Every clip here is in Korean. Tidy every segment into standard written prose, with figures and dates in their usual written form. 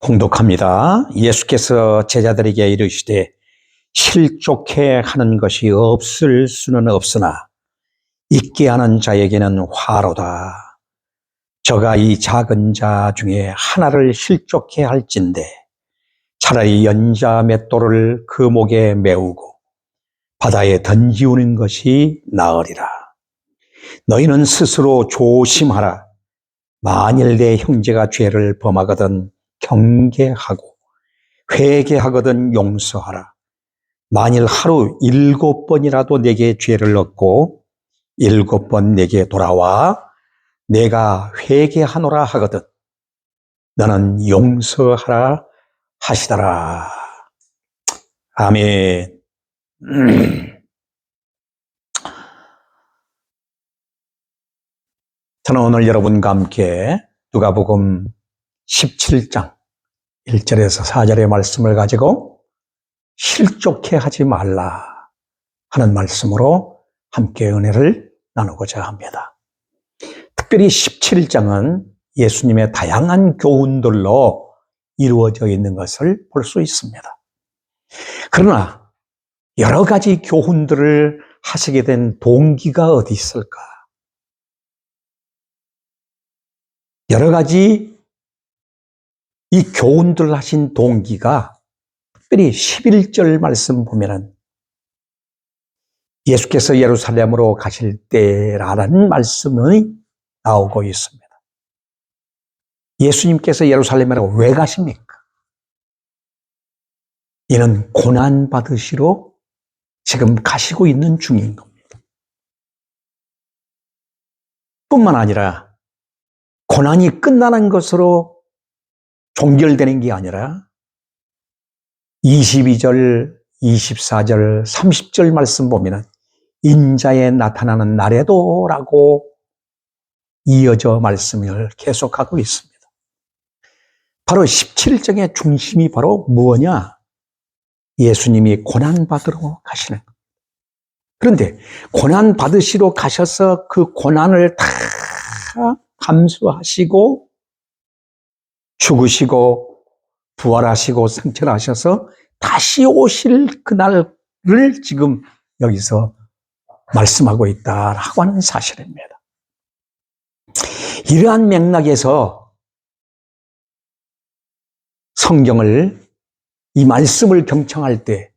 봉독합니다. 예수께서 제자들에게 이르시되 실족해 하는 것이 없을 수는 없으나 있게 하는 자에게는 화로다. 저가 이 작은 자 중에 하나를 실족해 할진대 차라리 연자 맷돌을 그 목에 메우고 바다에 던지우는 것이 나으리라. 너희는 스스로 조심하라. 만일 내 형제가 죄를 범하거든 경계하고 회개하거든 용서하라. 만일 하루 7번이라도 내게 죄를 얻고 7번 내게 돌아와 내가 회개하노라 하거든 너는 용서하라 하시더라. 아멘. 저는 오늘 여러분과 함께 누가복음 17장 1절에서 4절의 말씀을 가지고 실족해 하지 말라 하는 말씀으로 함께 은혜를 나누고자 합니다. 특별히 17장은 예수님의 다양한 교훈들로 이루어져 있는 것을 볼 수 있습니다. 그러나 여러 가지 교훈들을 하시게 된 동기가 어디 있을까? 여러 가지 이 교훈들 하신 동기가 특별히 11절 말씀 보면은 예수께서 예루살렘으로 가실 때라는 말씀이 나오고 있습니다. 예수님께서 예루살렘으로 왜 가십니까? 이는 고난 받으시러 지금 가시고 있는 중인 겁니다. 뿐만 아니라 고난이 끝나는 것으로 종결되는 게 아니라 22절, 24절, 30절 말씀 보면은 인자에 나타나는 날에도 라고 이어져 말씀을 계속하고 있습니다. 바로 17장의 중심이 바로 무엇이냐? 예수님이 고난받으러 가시는 겁니다. 그런데 고난받으시러 가셔서 그 고난을 다 감수하시고 죽으시고 부활하시고 승천하셔서 다시 오실 그날을 지금 여기서 말씀하고 있다라고 하는 사실입니다. 이러한 맥락에서 성경을 이 말씀을 경청할 때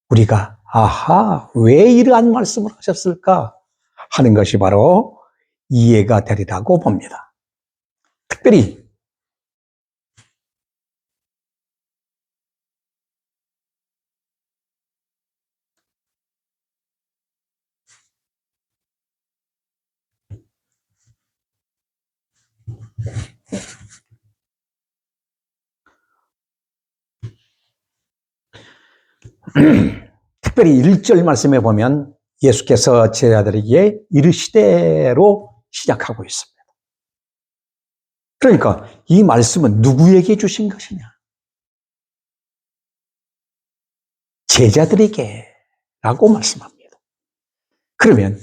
우리가 아하, 왜 이러한 말씀을 하셨을까 하는 것이 바로 이해가 되리라고 봅니다. 특별히 특별히 1절 말씀에 보면 예수께서 제자들에게 이르시되로 시작하고 있습니다. 그러니까 이 말씀은 누구에게 주신 것이냐? 제자들에게 라고 말씀합니다. 그러면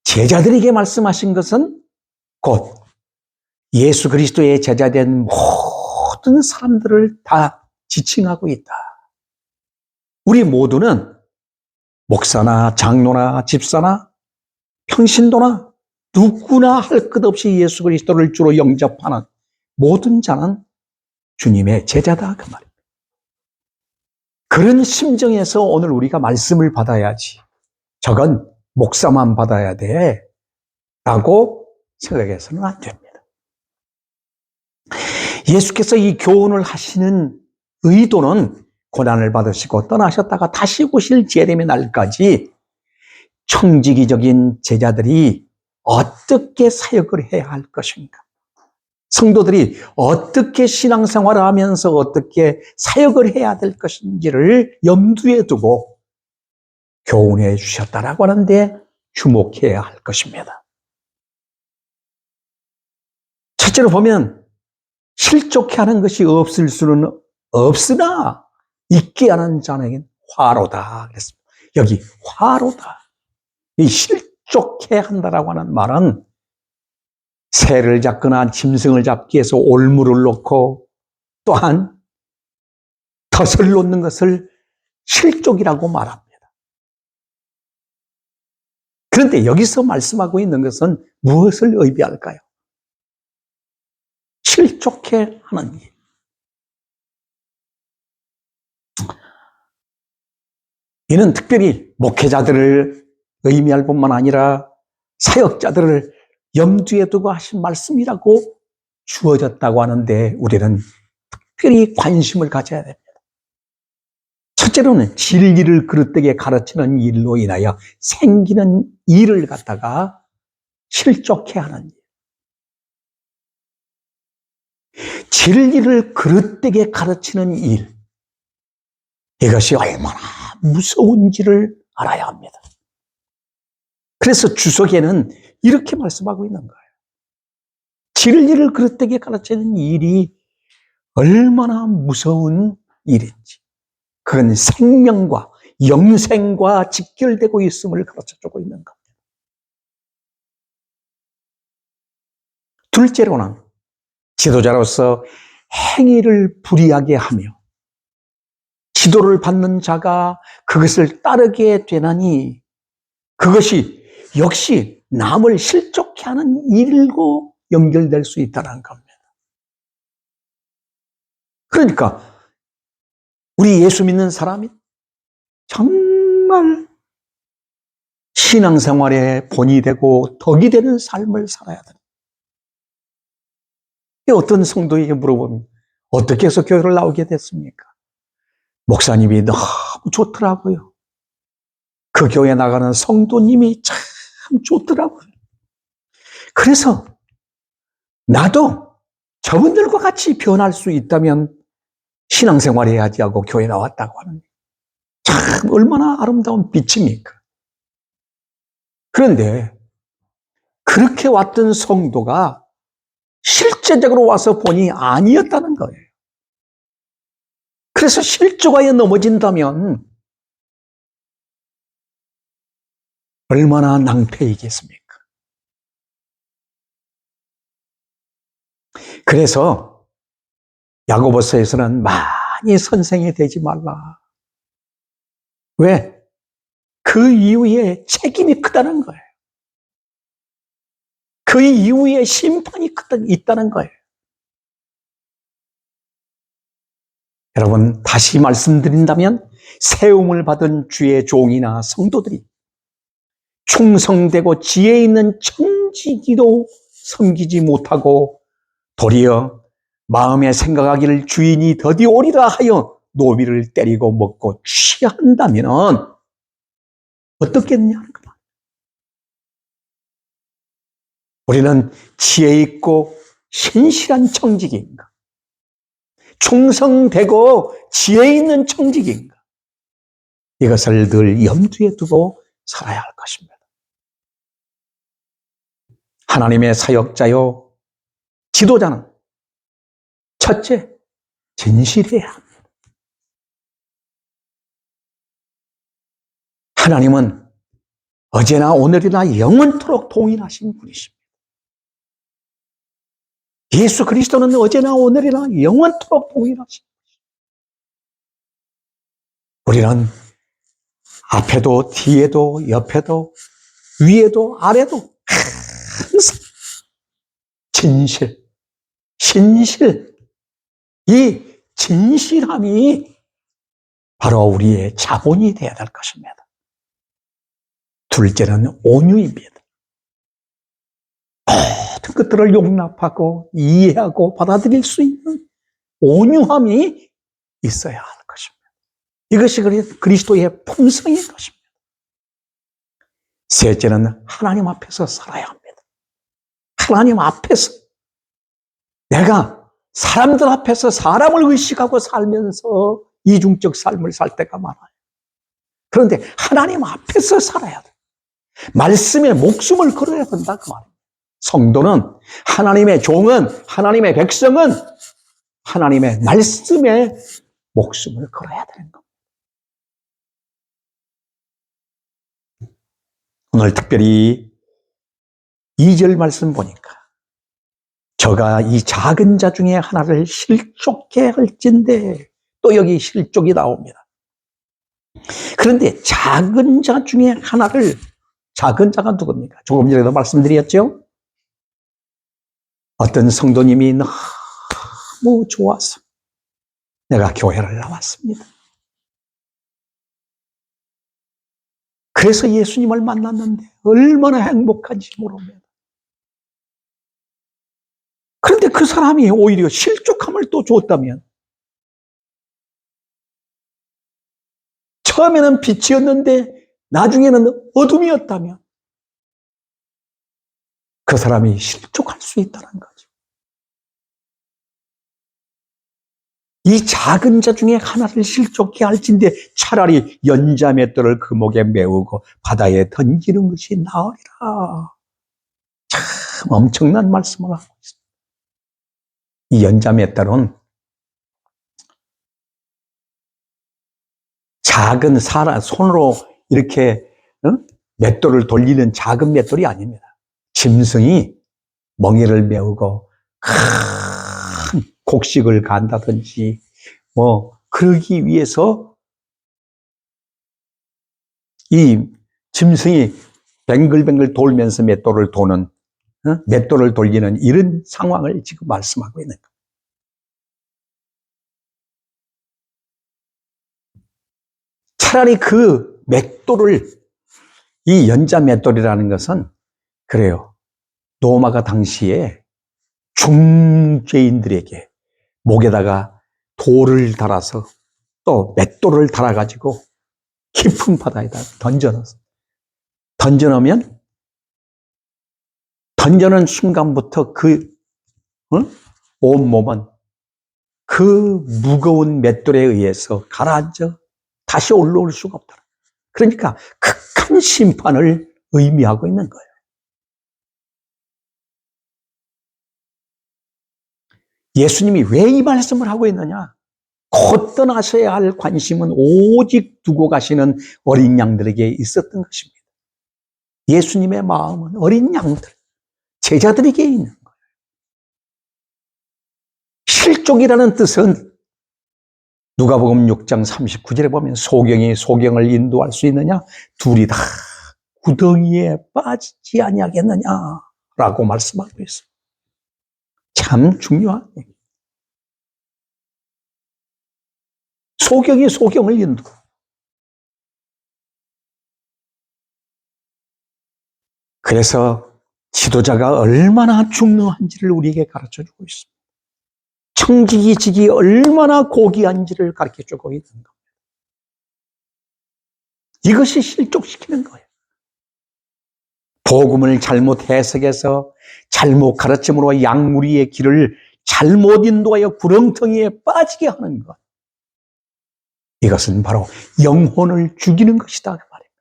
제자들에게 말씀하신 것은 곧 예수 그리스도의 제자된 모든 사람들을 다 지칭하고 있다. 우리 모두는 목사나 장로나 집사나 평신도나 누구나 할 것 없이 예수 그리스도를 주로 영접하는 모든 자는 주님의 제자다 그 말입니다. 그런 심정에서 오늘 우리가 말씀을 받아야지 저건 목사만 받아야 돼 라고 생각해서는 안 됩니다. 예수께서 이 교훈을 하시는 의도는 고난을 받으시고 떠나셨다가 다시 오실 재림의 날까지 청지기적인 제자들이 어떻게 사역을 해야 할 것인가? 성도들이 어떻게 신앙생활을 하면서 어떻게 사역을 해야 될 것인지를 염두에 두고 교훈해 주셨다라고 하는데 주목해야 할 것입니다. 첫째로 보면 실족해 하는 것이 없을 수는 없으나 있게 하는 자에겐 화로다 그랬습니다. 여기 화로다. 이 실족해 한다라고 하는 말은 새를 잡거나 짐승을 잡기 위해서 올무를 놓고 또한 덫을 놓는 것을 실족이라고 말합니다. 그런데 여기서 말씀하고 있는 것은 무엇을 의미할까요? 실족해 하는 일. 이는 특별히 목회자들을 의미할 뿐만 아니라 사역자들을 염두에 두고 하신 말씀이라고 주어졌다고 하는데 우리는 특별히 관심을 가져야 됩니다. 첫째로는 진리를 그릇되게 가르치는 일로 인하여 생기는 일을 갖다가 실족해 하는 일. 진리를 그릇되게 가르치는 일. 이것이 얼마나 무서운지를 알아야 합니다. 그래서 주석에는 이렇게 말씀하고 있는 거예요. 진리를 그릇되게 가르치는 일이 얼마나 무서운 일인지. 그건 생명과 영생과 직결되고 있음을 가르쳐주고 있는 겁니다. 둘째로는 지도자로서 행위를 불이하게 하며 지도를 받는 자가 그것을 따르게 되나니 그것이 역시 남을 실족해 하는 일과 연결될 수 있다는 겁니다. 그러니까 우리 예수 믿는 사람이 정말 신앙생활에 본이 되고 덕이 되는 삶을 살아야 됩니다. 어떤 성도에게 물어보면 어떻게 해서 교회를 나오게 됐습니까? 목사님이 너무 좋더라고요. 그 교회 나가는 성도님이 참 좋더라고요. 그래서 나도 저분들과 같이 변할 수 있다면 신앙생활 해야지 하고 교회 나왔다고 하는 참 얼마나 아름다운 빛입니까? 그런데 그렇게 왔던 성도가 실제적으로 와서 보니 아니었다는 거예요. 그래서 실족하여 넘어진다면 얼마나 낭패이겠습니까? 그래서 야고보서에서는 많이 선생이 되지 말라. 왜? 그 이후에 책임이 크다는 거예요. 그 이후에 심판이 있다는 거예요. 여러분, 다시 말씀드린다면 세움을 받은 주의 종이나 성도들이 충성되고 지혜 있는 청지기도 섬기지 못하고 도리어 마음에 생각하기를 주인이 더디 오리라 하여 노비를 때리고 먹고 취한다면 어떻겠느냐는 거다. 우리는 지혜 있고 신실한 청지기인가? 충성되고 지혜 있는 청지기인가? 이것을 늘 염두에 두고 살아야 할 것입니다. 하나님의 사역자요, 지도자는 첫째, 진실해야 합니다. 하나님은 어제나 오늘이나 영원토록 동일하신 분이십니다. 예수 그리스도는 어제나 오늘이나 영원토록 동일하신 분이십니다. 우리는 앞에도 뒤에도 옆에도 위에도 아래도 항상 진실, 신실, 이 진실함이 바로 우리의 자본이 되어야 될 것입니다. 둘째는 온유입니다. 모든 것들을 용납하고 이해하고 받아들일 수 있는 온유함이 있어야 하는 것입니다. 이것이 그리스도의 품성인 것입니다. 셋째는 하나님 앞에서 살아야 합니다. 하나님 앞에서 내가 사람들 앞에서 사람을 의식하고 살면서 이중적 삶을 살 때가 많아요. 그런데 하나님 앞에서 살아야 돼. 말씀에 목숨을 걸어야 된다 그 말입니다. 성도는 하나님의 종은 하나님의 백성은 하나님의 말씀에 목숨을 걸어야 되는 겁니다. 오늘 특별히 2절 말씀 보니까 저가 이 작은 자 중에 하나를 실족해 할진대 또 여기 실족이 나옵니다. 그런데 작은 자 중에 하나를, 작은 자가 누굽니까? 조금 전에도 말씀드렸죠? 어떤 성도님이 너무 좋아서 내가 교회를 나왔습니다. 그래서 예수님을 만났는데 얼마나 행복한지 모릅니다. 그런데 그 사람이 오히려 실족함을 또 줬다면, 처음에는 빛이었는데 나중에는 어둠이었다면 그 사람이 실족할 수 있다는 거죠. 이 작은 자 중에 하나를 실족케 할진대 차라리 연자 맷돌을 그 목에 메우고 바다에 던지는 것이 나으리라. 참 엄청난 말씀을 하고 있습니다. 이 연자 맷돌은 작은 사람 손으로 이렇게 맷돌을 돌리는 작은 맷돌이 아닙니다. 짐승이 멍에를 메우고 큰 곡식을 간다든지 그러기 위해서 이 짐승이 뱅글뱅글 돌면서 맷돌을 도는, 맷돌을 돌리는 이런 상황을 지금 말씀하고 있는 거예요. 차라리 그 맷돌을, 이 연자 맷돌이라는 것은 그래요. 로마가 당시에 중죄인들에게 목에다가 돌을 달아서 또 맷돌을 달아가지고 깊은 바다에다 던져놓으면 던져놓은 순간부터 그 온몸은 그 무거운 맷돌에 의해서 가라앉아 다시 올라올 수가 없다. 그러니까 극한 심판을 의미하고 있는 거예요. 예수님이 왜 이 말씀을 하고 있느냐? 곧 떠나셔야 할 관심은 오직 두고 가시는 어린 양들에게 있었던 것입니다. 예수님의 마음은 어린 양들, 제자들에게 있는 거예요. 실족이라는 뜻은 누가복음 6장 39절에 보면 소경이 소경을 인도할 수 있느냐? 둘이 다 구덩이에 빠지지 아니하겠느냐라고 말씀하고 있어요. 참 중요한 얘기. 소경이 소경을 인도. 그래서 지도자가 얼마나 중요한지를 우리에게 가르쳐주고 있습니다. 청지기직이 얼마나 고귀한지를 가르쳐주고 있는 겁니다. 이것이 실족시키는 거예요. 복음을 잘못 해석해서 잘못 가르침으로 양무리의 길을 잘못 인도하여 구렁텅이에 빠지게 하는 것. 이것은 바로 영혼을 죽이는 것이다 그 말입니다.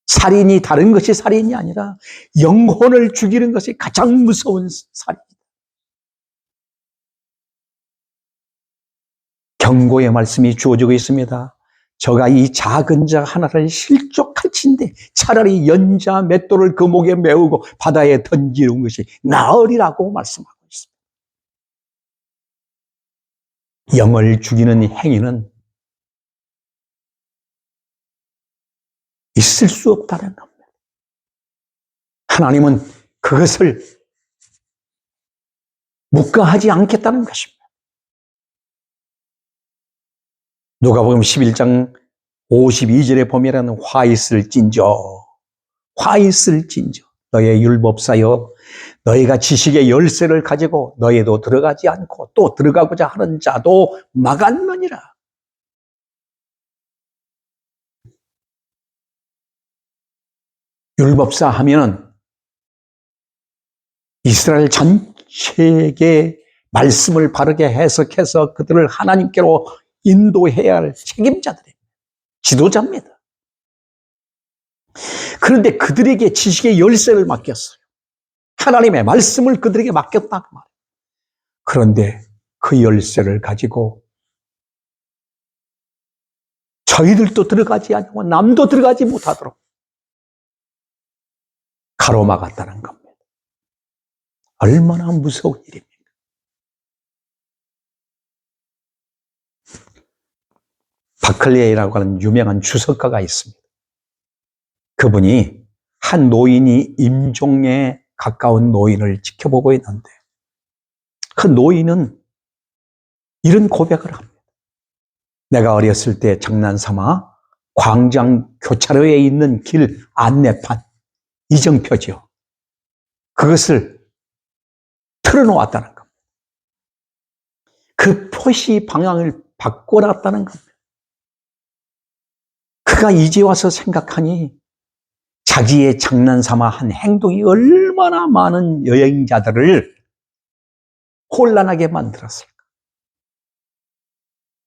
살인이 다른 것이 살인이 아니라 영혼을 죽이는 것이 가장 무서운 살인이다. 경고의 말씀이 주어지고 있습니다. 저가 이 작은 자 하나를 실족할진대 차라리 연자 맷돌을 그 목에 메우고 바다에 던지는 것이 나으리라고 말씀하고 있습니다. 영을 죽이는 행위는 있을 수 없다는 겁니다. 하나님은 그것을 묵과하지 않겠다는 것입니다. 누가복음 11장 52절에 보면 화 있을진저 너의 율법사여 너희가 지식의 열쇠를 가지고 너희도 들어가지 않고 또 들어가고자 하는 자도 막았느니라. 율법사 하면은 이스라엘 전체에게 말씀을 바르게 해석해서 그들을 하나님께로 인도해야 할 책임자들이에요. 지도자입니다. 그런데 그들에게 지식의 열쇠를 맡겼어요. 하나님의 말씀을 그들에게 맡겼다고 말해요. 그런데 그 열쇠를 가지고 저희들도 들어가지 않고 남도 들어가지 못하도록 가로막았다는 겁니다. 얼마나 무서운 일입니까? 바클레이라고 하는 유명한 주석가가 있습니다. 그분이 한 노인이 임종에 가까운 노인을 지켜보고 있는데 그 노인은 이런 고백을 합니다. 내가 어렸을 때 장난삼아 광장 교차로에 있는 길 안내판, 이정표지요. 그것을 틀어놓았다는 겁니다. 그 표시 방향을 바꿔놨다는 겁니다. 그가 이제 와서 생각하니 자기의 장난삼아 한 행동이 얼마나 많은 여행자들을 혼란하게 만들었을까.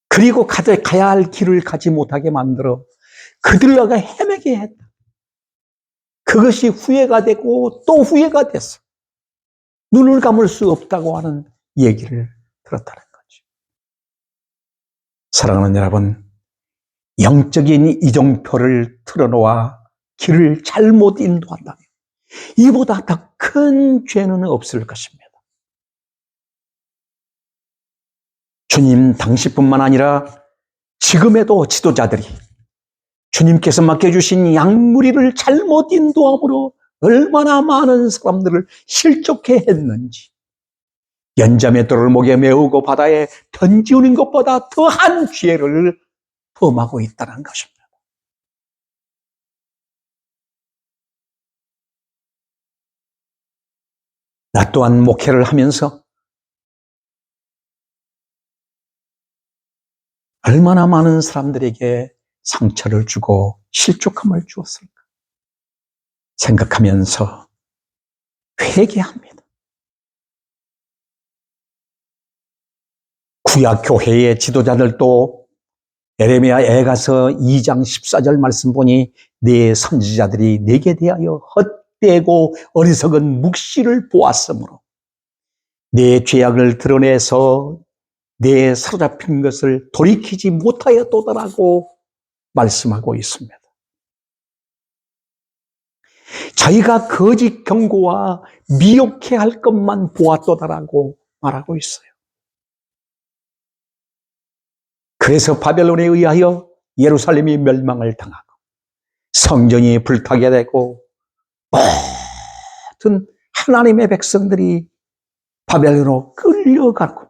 그리고 가야 할 길을 가지 못하게 만들어 그들과 헤매게 했다. 그것이 후회가 되고 또 후회가 됐어. 눈을 감을 수 없다고 하는 얘기를 들었다는 거죠. 사랑하는 여러분, 영적인 이정표를 틀어놓아 길을 잘못 인도한다면 이보다 더 큰 죄는 없을 것입니다. 주님 당시뿐만 아니라 지금에도 지도자들이 주님께서 맡겨주신 양무리를 잘못 인도함으로 얼마나 많은 사람들을 실족해 했는지, 연자맷돌을 목에 메우고 바다에 던지우는 것보다 더한 죄를 범하고 있다는 것입니다. 나 또한 목회를 하면서 얼마나 많은 사람들에게 상처를 주고 실족함을 주었을까 생각하면서 회개합니다. 구약교회의 지도자들도 에레미야 에가서 2장 14절 말씀 보니 네 선지자들이 내게 대하여 헛되고 어리석은 묵시를 보았으므로 내 죄악을 드러내서 내 사로잡힌 것을 돌이키지 못하였도다라고 말씀하고 있습니다. 자기가 거짓 경고와 미혹해 할 것만 보았도다라고 말하고 있어요. 그래서 바벨론에 의하여 예루살렘이 멸망을 당하고 성전이 불타게 되고 모든 하나님의 백성들이 바벨론으로 끌려가고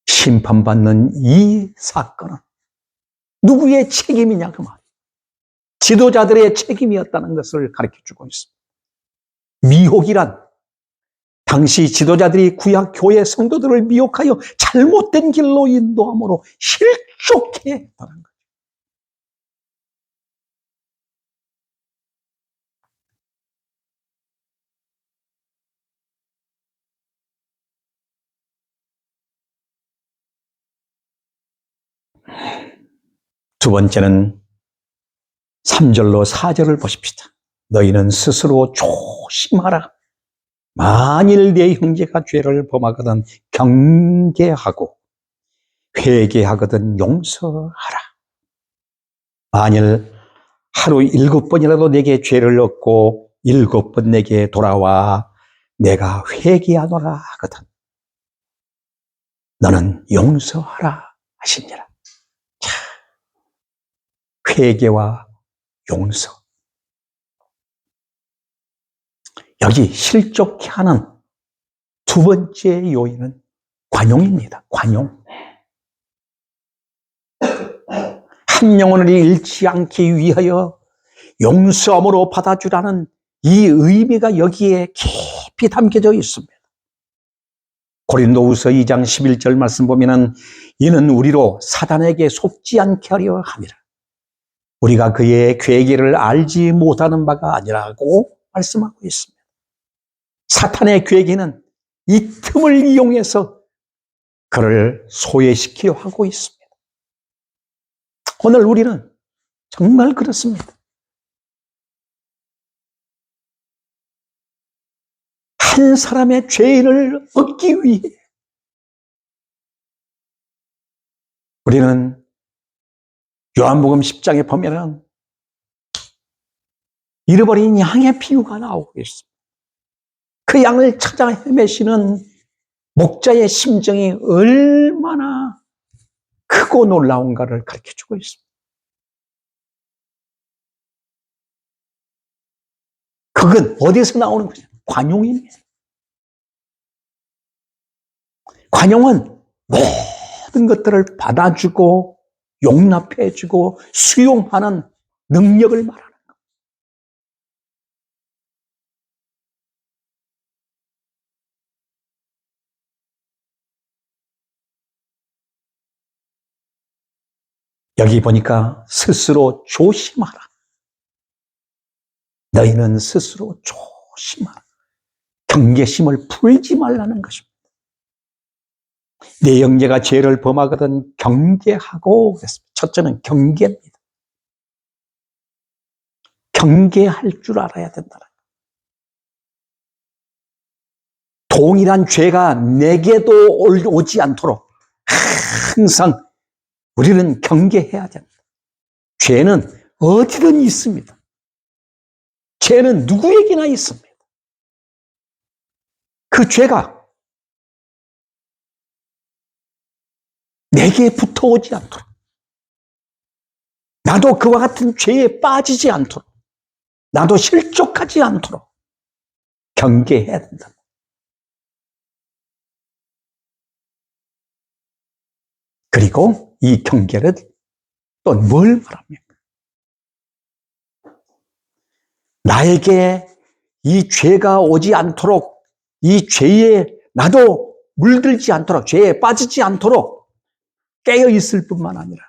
심판받는 이 사건은 누구의 책임이냐 그 말. 지도자들의 책임이었다는 것을 가르쳐주고 있습니다. 미혹이란 당시 지도자들이 구약 교회 성도들을 미혹하여 잘못된 길로 인도함으로 실족해 했다는 거죠. 두 번째는 3절로 4절을 보십시다. 너희는 스스로 조심하라. 만일 네 형제가 죄를 범하거든 경계하고 회개하거든 용서하라. 만일 하루 7번이라도 내게 죄를 얻고 7번 내게 돌아와 내가 회개하노라 하거든 너는 용서하라 하시니라. 자, 회개와 용서. 여기 실족해 하는 두 번째 요인은 관용입니다. 관용. 한 영혼을 잃지 않기 위하여 용서함으로 받아주라는 이 의미가 여기에 깊이 담겨져 있습니다. 고린도후서 2장 11절 말씀 보면은 이는 우리로 사단에게 속지 않게 하려 함이라. 우리가 그의 괴계를 알지 못하는 바가 아니라고 말씀하고 있습니다. 사탄의 괴계는 이 틈을 이용해서 그를 소외시키려 하고 있습니다. 오늘 우리는 정말 그렇습니다. 한 사람의 죄를 얻기 위해 우리는 요한복음 10장에 보면은 잃어버린 양의 비유가 나오고 있습니다. 그 양을 찾아 헤매시는 목자의 심정이 얼마나 그 크고 놀라운 것을 가르쳐주고 있습니다. 그건 어디서 나오는 거죠? 관용입니다. 관용은 모든 것들을 받아주고 용납해주고 수용하는 능력을 말하는 거예요. 여기 보니까 스스로 조심하라. 너희는 스스로 조심하라. 경계심을 풀지 말라는 것입니다. 내 형제가 죄를 범하거든 경계하고 그랬습니다. 첫째는 경계입니다. 경계할 줄 알아야 된다. 동일한 죄가 내게도 오지 않도록 항상 우리는 경계해야 됩니다. 죄는 어디든 있습니다. 죄는 누구에게나 있습니다. 그 죄가 내게 붙어오지 않도록, 나도 그와 같은 죄에 빠지지 않도록, 나도 실족하지 않도록 경계해야 된다. 그리고 이 경계를 또 뭘 말합니까? 나에게 이 죄가 오지 않도록, 이 죄에 나도 물들지 않도록, 죄에 빠지지 않도록 깨어 있을 뿐만 아니라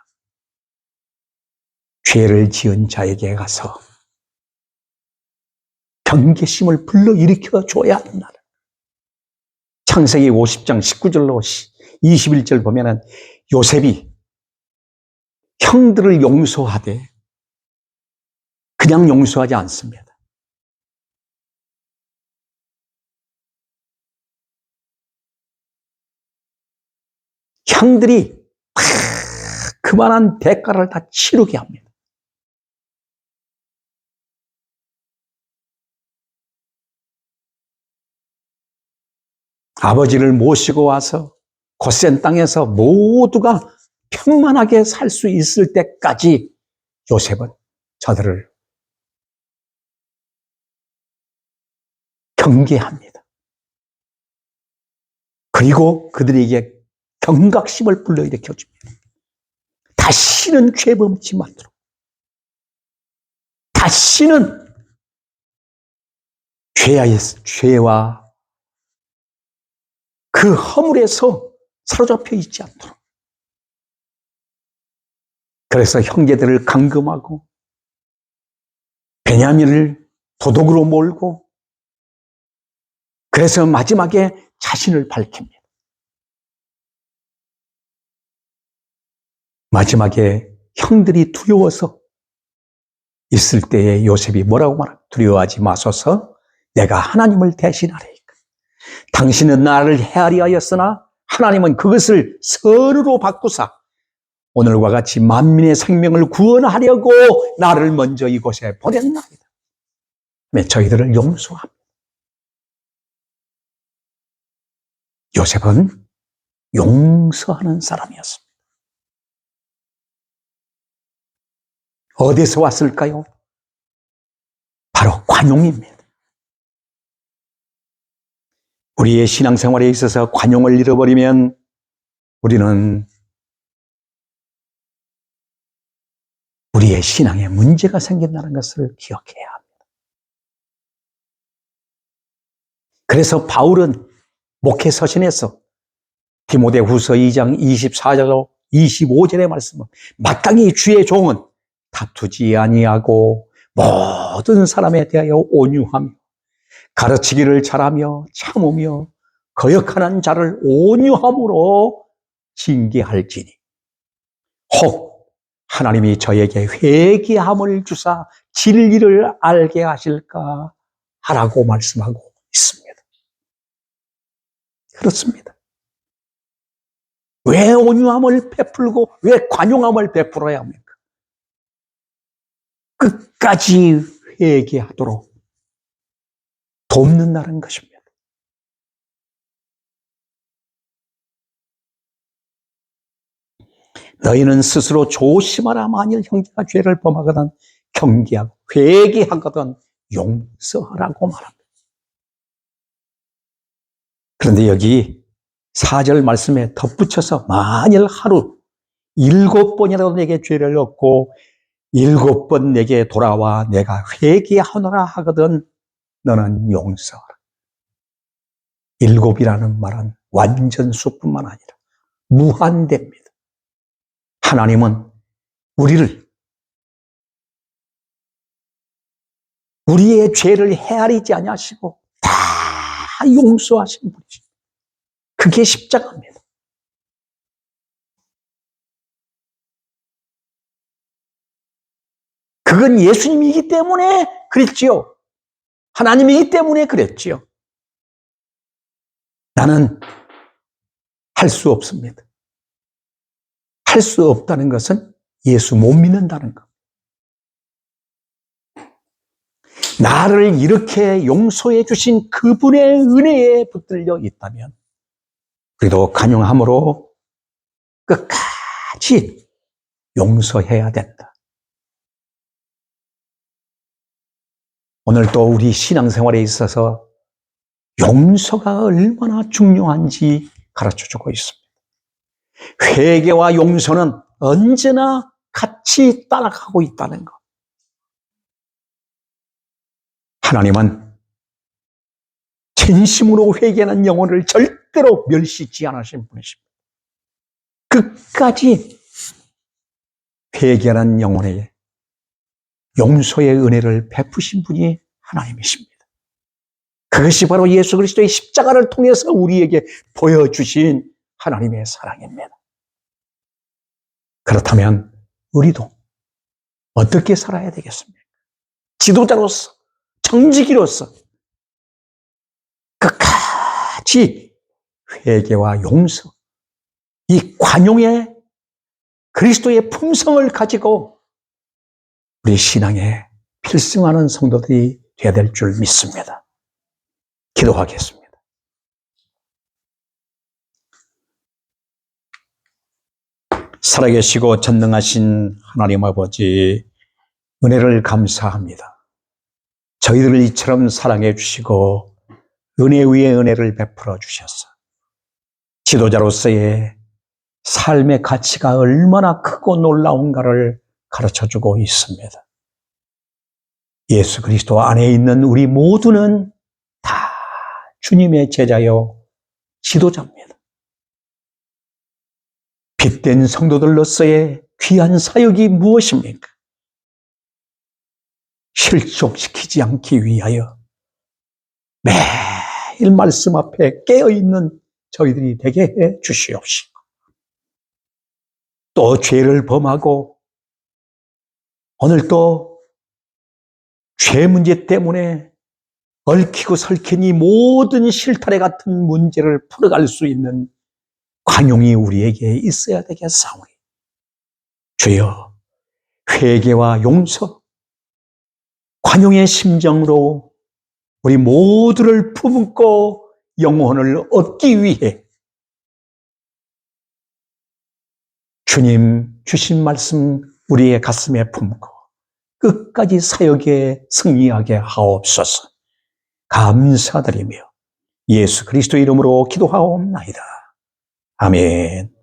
죄를 지은 자에게 가서 경계심을 불러일으켜 줘야 한다. 창세기 50장 19절로 21절 보면은 요셉이 형들을 용서하되 그냥 용서하지 않습니다. 형들이 그만한 대가를 다 치르게 합니다. 아버지를 모시고 와서 고센 땅에서 모두가 평안하게 살 수 있을 때까지 요셉은 저들을 경계합니다. 그리고 그들에게 경각심을 불러일으켜 줍니다. 다시는 죄범치 않도록, 다시는 죄와 그 허물에서 사로잡혀 있지 않도록. 그래서 형제들을 감금하고 베냐민을 도둑으로 몰고, 그래서 마지막에 자신을 밝힙니다. 마지막에 형들이 두려워서 있을 때에 요셉이 뭐라고 말합니까? 두려워하지 마소서, 내가 하나님을 대신하리이까. 당신은 나를 헤아리 하였으나 하나님은 그것을 선으로 바꾸사 오늘과 같이 만민의 생명을 구원하려고 나를 먼저 이곳에 보냈나이다. 저희들을 용서합니다. 요셉은 용서하는 사람이었습니다. 어디서 왔을까요? 바로 관용입니다. 우리의 신앙생활에 있어서 관용을 잃어버리면 우리는 우리의 신앙에 문제가 생긴다는 것을 기억해야 합니다. 그래서 바울은 목회 서신에서 디모데후서 2장 24절 25절의 말씀은 마땅히 주의 종은 다투지 아니하고 모든 사람에 대하여 온유하며 가르치기를 잘하며 참으며 거역하는 자를 온유함으로 징계할지니 혹 하나님이 저에게 회개함을 주사 진리를 알게 하실까 하라고 말씀하고 있습니다. 그렇습니다. 왜 온유함을 베풀고 왜 관용함을 베풀어야 합니까? 끝까지 회개하도록 돕는다는 것입니다. 너희는 스스로 조심하라. 만일 형제가 죄를 범하거든 경계하고 회개하거든 용서하라고 말합니다. 그런데 여기 4절 말씀에 덧붙여서 만일 하루 7번이라도 내게 죄를 얻고 7번 내게 돌아와 내가 회개하노라 하거든 너는 용서하라. 7이라는 말은 완전 수뿐만 아니라 무한대입니다. 하나님은 우리의 죄를 헤아리지 아니하시고 다 용서하신 분이십니다. 그게 십자가입니다. 그건 예수님이기 때문에 그랬지요. 하나님이기 때문에 그랬지요. 나는 할 수 없습니다. 할 수 없다는 것은 예수 못 믿는다는 것. 나를 이렇게 용서해 주신 그분의 은혜에 붙들려 있다면 우리도 간용함으로 끝까지 용서해야 된다. 오늘 또 우리 신앙생활에 있어서 용서가 얼마나 중요한지 가르쳐주고 있습니다. 회개와 용서는 언제나 같이 따라가고 있다는 것. 하나님은 진심으로 회개하는 영혼을 절대로 멸시지 않으신 분이십니다. 끝까지 회개하는 영혼에게 용서의 은혜를 베푸신 분이 하나님이십니다. 그것이 바로 예수 그리스도의 십자가를 통해서 우리에게 보여주신 하나님의 사랑입니다. 그렇다면 우리도 어떻게 살아야 되겠습니까? 지도자로서, 청지기로서 끝까지 회개와 용서, 이 관용의 그리스도의 품성을 가지고 우리 신앙에 필승하는 성도들이 되어야 될 줄 믿습니다. 기도하겠습니다. 살아계시고 전능하신 하나님 아버지, 은혜를 감사합니다. 저희들을 이처럼 사랑해 주시고 은혜 위에 은혜를 베풀어 주셔서 지도자로서의 삶의 가치가 얼마나 크고 놀라운가를 가르쳐주고 있습니다. 예수 그리스도 안에 있는 우리 모두는 다 주님의 제자요 지도자입니다. 빛된 성도들로서의 귀한 사역이 무엇입니까? 실족시키지 않기 위하여 매일 말씀 앞에 깨어있는 저희들이 되게 해 주시옵시고, 또 죄를 범하고 오늘 또 죄 문제 때문에 얽히고 설킨 이 모든 실타래 같은 문제를 풀어갈 수 있는 관용이 우리에게 있어야 되겠사오니 주여, 회개와 용서, 관용의 심정으로 우리 모두를 품고 영혼을 얻기 위해 주님 주신 말씀 우리의 가슴에 품고 끝까지 사역에 승리하게 하옵소서. 감사드리며 예수 그리스도 이름으로 기도하옵나이다. 아멘.